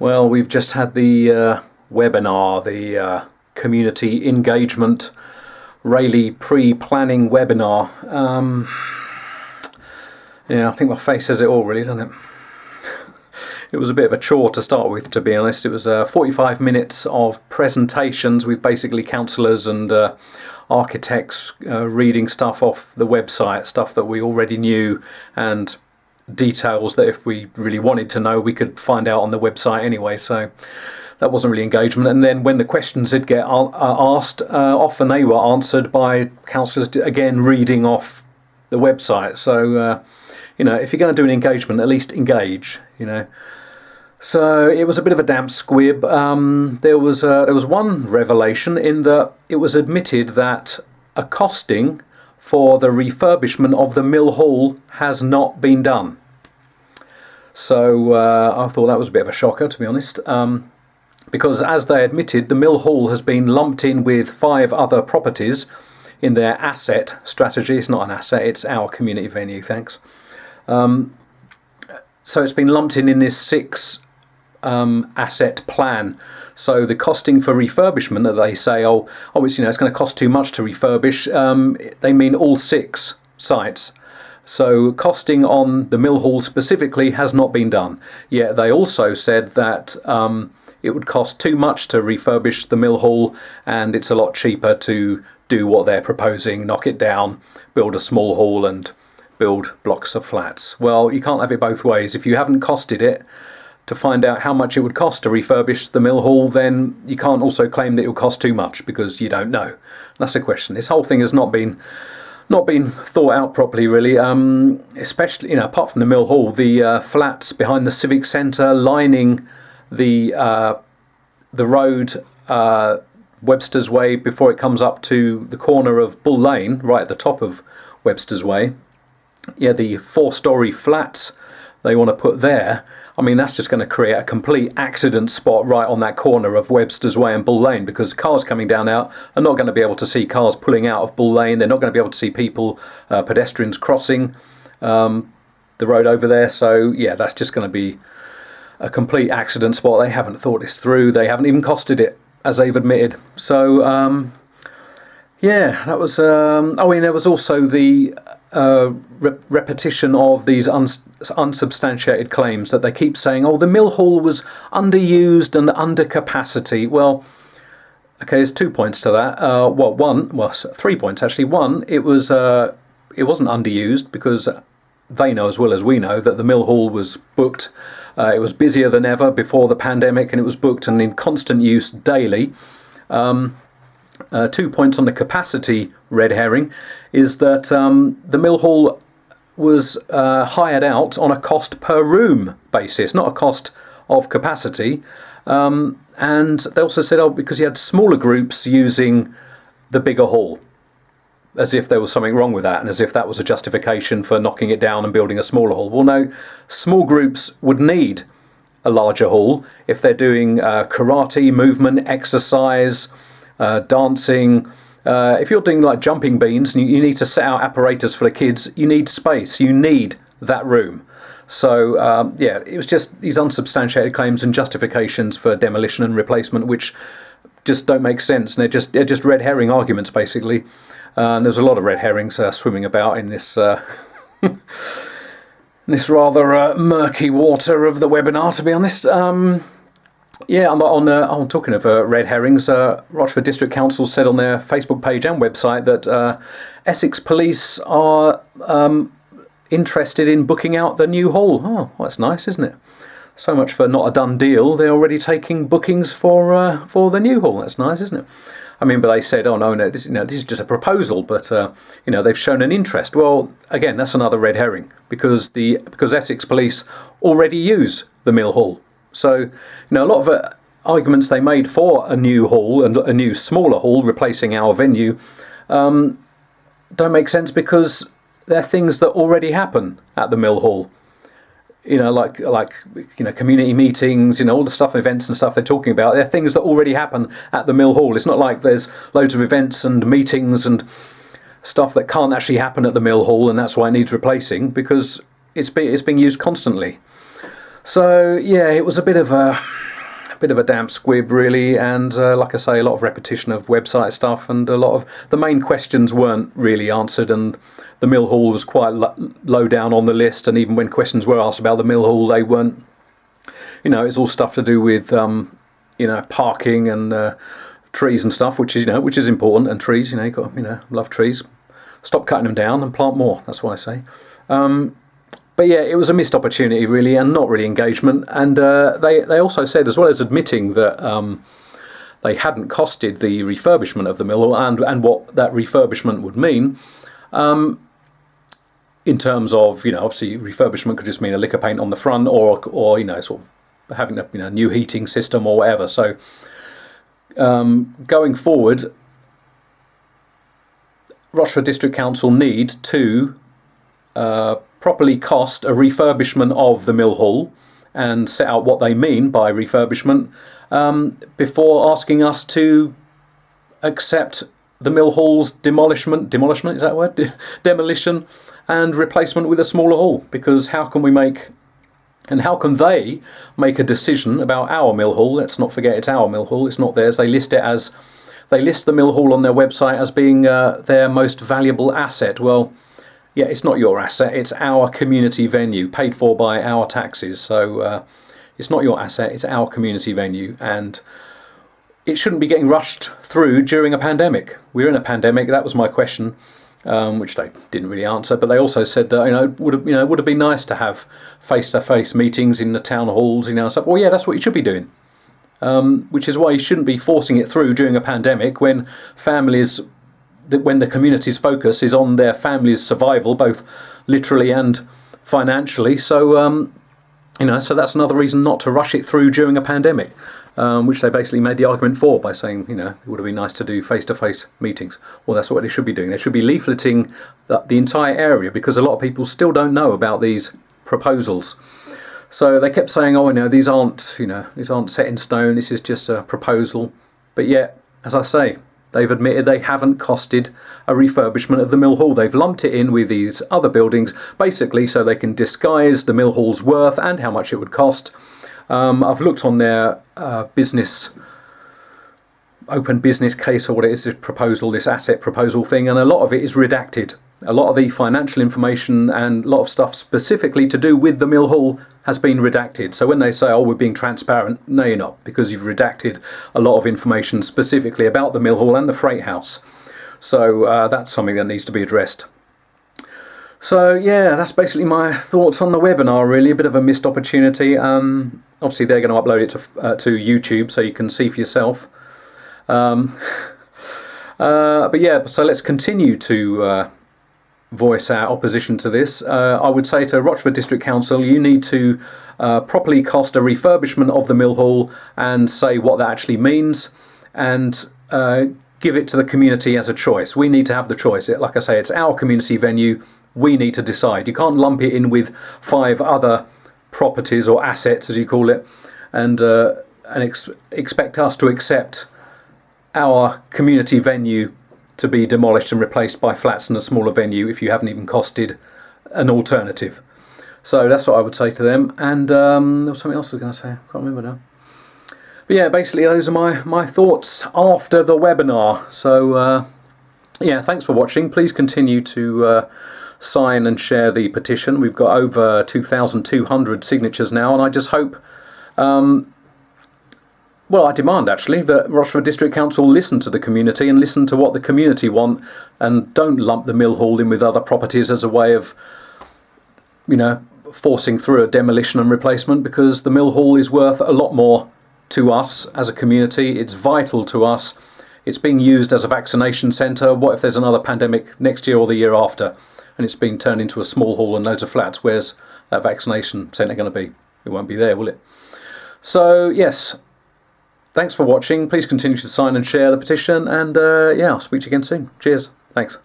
Well, we've just had the webinar, the community engagement Rayleigh pre-planning webinar. Yeah, I think my face says it all really, doesn't it? It was a bit of a chore to start with, to be honest. It was 45 minutes of presentations with basically counsellors and architects reading stuff off the website, stuff that we already knew, and details that if we really wanted to know we could find out on the website anyway. So that wasn't really engagement. And then when the questions did get asked, often they were answered by counsellors again reading off the website. So you know, if you're going to do an engagement, at least engage, you know. So it was a bit of a damp squib. There was one revelation in that it was admitted that a costing for the refurbishment of the mill hall has not been done. So I thought that was a bit of a shocker, to be honest, because as they admitted, the mill hall has been lumped in with 5 other properties in their asset strategy. It's not an asset, it's our community venue, thanks. So it's been lumped in this 6 asset plan. So the costing for refurbishment that they say, it's it's going to cost too much to refurbish. They mean all 6 sites. So costing on the mill hall specifically has not been done. Yet they also said that it would cost too much to refurbish the mill hall, and it's a lot cheaper to do what they're proposing, knock it down, build a small hall and build blocks of flats. Well, you can't have it both ways. If you haven't costed it to find out how much it would cost to refurbish the mill hall, then you can't also claim that it will cost too much, because you don't know. That's a question. This whole thing has not been thought out properly, really. Especially, apart from the mill hall, the flats behind the civic centre, lining the road, Webster's Way, before it comes up to the corner of Bull Lane, right at the top of Webster's Way. Yeah, the 4-storey flats they want to put there. I mean, that's just going to create a complete accident spot right on that corner of Webster's Way and Bull Lane, because cars coming down out are not going to be able to see cars pulling out of Bull Lane. They're not going to be able to see people, pedestrians crossing the road over there. So yeah, that's just going to be a complete accident spot. They haven't thought this through. They haven't even costed it, as they've admitted. So yeah, that was. There was also the repetition of these unsubstantiated claims that they keep saying, the mill hall was underused and under capacity. Well, okay, there's 2 points to that. 3 points actually. One, it wasn't underused, because they know as well as we know that the mill hall was booked. It was busier than ever before the pandemic, and it was booked and in constant use daily. 2 points on the capacity red herring is that the mill hall was hired out on a cost per room basis, not a cost of capacity. And they also said, because you had smaller groups using the bigger hall, as if there was something wrong with that, and as if that was a justification for knocking it down and building a smaller hall. Well, no, small groups would need a larger hall if they're doing karate, movement, exercise, dancing. If you're doing like jumping beans and you need to set out apparatus for the kids, you need space, you need that room. So yeah, it was just these unsubstantiated claims and justifications for demolition and replacement, which just don't make sense, and they're just red herring arguments basically. And there's a lot of red herrings swimming about in this this rather murky water of the webinar, to be honest. Yeah, on talking of red herrings, Rochford District Council said on their Facebook page and website that Essex Police are interested in booking out the new hall. Oh, well, that's nice, isn't it? So much for not a done deal. They're already taking bookings for the new hall. That's nice, isn't it? I mean, but they said, no, this is just a proposal, but they've shown an interest. Well, again, that's another red herring, because Essex Police already use the mill hall. So, a lot of arguments they made for a new hall and a new smaller hall replacing our venue don't make sense, because they're things that already happen at the mill hall. Like community meetings, all the stuff, events and stuff they're talking about. They're things that already happen at the mill hall. It's not like there's loads of events and meetings and stuff that can't actually happen at the mill hall, and that's why it needs replacing, because it's being used constantly. So yeah, it was a bit of a bit of a damp squib really, and like I say, a lot of repetition of website stuff, and a lot of the main questions weren't really answered, and the mill hall was quite low down on the list, and even when questions were asked about the mill hall, they weren't, it's all stuff to do with parking and trees and stuff, which is important, and trees, you got, love trees. Stop cutting them down and plant more, that's what I say. But yeah, it was a missed opportunity really, and not really engagement. And they also said, as well as admitting that they hadn't costed the refurbishment of the mill and what that refurbishment would mean, in terms of, obviously refurbishment could just mean a lick of paint on the front, or sort of having a new heating system or whatever. So going forward, Rochford District Council need to properly cost a refurbishment of the mill hall and set out what they mean by refurbishment before asking us to accept the mill hall's demolition, is that a word? Demolition and replacement with a smaller hall. Because how can they make a decision about our mill hall? Let's not forget it's our mill hall, it's not theirs. They list the mill hall on their website as being their most valuable asset. Well, yeah, it's not your asset, it's our community venue, paid for by our taxes. So it's not your asset, it's our community venue, and it shouldn't be getting rushed through during a pandemic. We're in a pandemic, that was my question, which they didn't really answer. But they also said that would have been nice to have face-to-face meetings in the town halls. So, well, yeah, that's what you should be doing. Which is why you shouldn't be forcing it through during a pandemic when the community's focus is on their family's survival, both literally and financially. So, so that's another reason not to rush it through during a pandemic, which they basically made the argument for by saying, it would have been nice to do face-to-face meetings. Well, that's what they should be doing. They should be leafleting the entire area, because a lot of people still don't know about these proposals. So they kept saying, these aren't set in stone, this is just a proposal. But yet, as I say, they've admitted they haven't costed a refurbishment of the mill hall. They've lumped it in with these other buildings, basically so they can disguise the mill hall's worth and how much it would cost. I've looked on their open business case, or what it is, this asset proposal thing, and a lot of it is redacted. A lot of the financial information and a lot of stuff specifically to do with the mill hall has been redacted. So when they say, we're being transparent, no, you're not, because you've redacted a lot of information specifically about the mill hall and the freight house. So that's something that needs to be addressed. So yeah, that's basically my thoughts on the webinar, really. A bit of a missed opportunity. Obviously they're going to upload it to YouTube so you can see for yourself. But yeah, so let's continue to voice our opposition to this. I would say to Rochford District Council, you need to properly cost a refurbishment of the mill hall and say what that actually means, and give it to the community as a choice. We need to have the choice. Like I say, it's our community venue. We need to decide. You can't lump it in with 5 other properties or assets, as you call it, and expect us to accept our community venue to be demolished and replaced by flats in a smaller venue if you haven't even costed an alternative. So that's what I would say to them. And there was something else I was going to say, I can't remember now. But yeah, basically those are my thoughts after the webinar. So yeah, thanks for watching. Please continue to sign and share the petition. We've got over 2,200 signatures now, and I just hope I demand actually that Rochford District Council listen to the community and listen to what the community want, and don't lump the mill hall in with other properties as a way of, forcing through a demolition and replacement, because the mill hall is worth a lot more to us as a community. It's vital to us. It's being used as a vaccination centre. What if there's another pandemic next year or the year after, and it's been turned into a small hall and loads of flats? Where's that vaccination centre going to be? It won't be there, will it? So yes, thanks for watching. Please continue to sign and share the petition, and yeah, I'll speak to you again soon. Cheers. Thanks.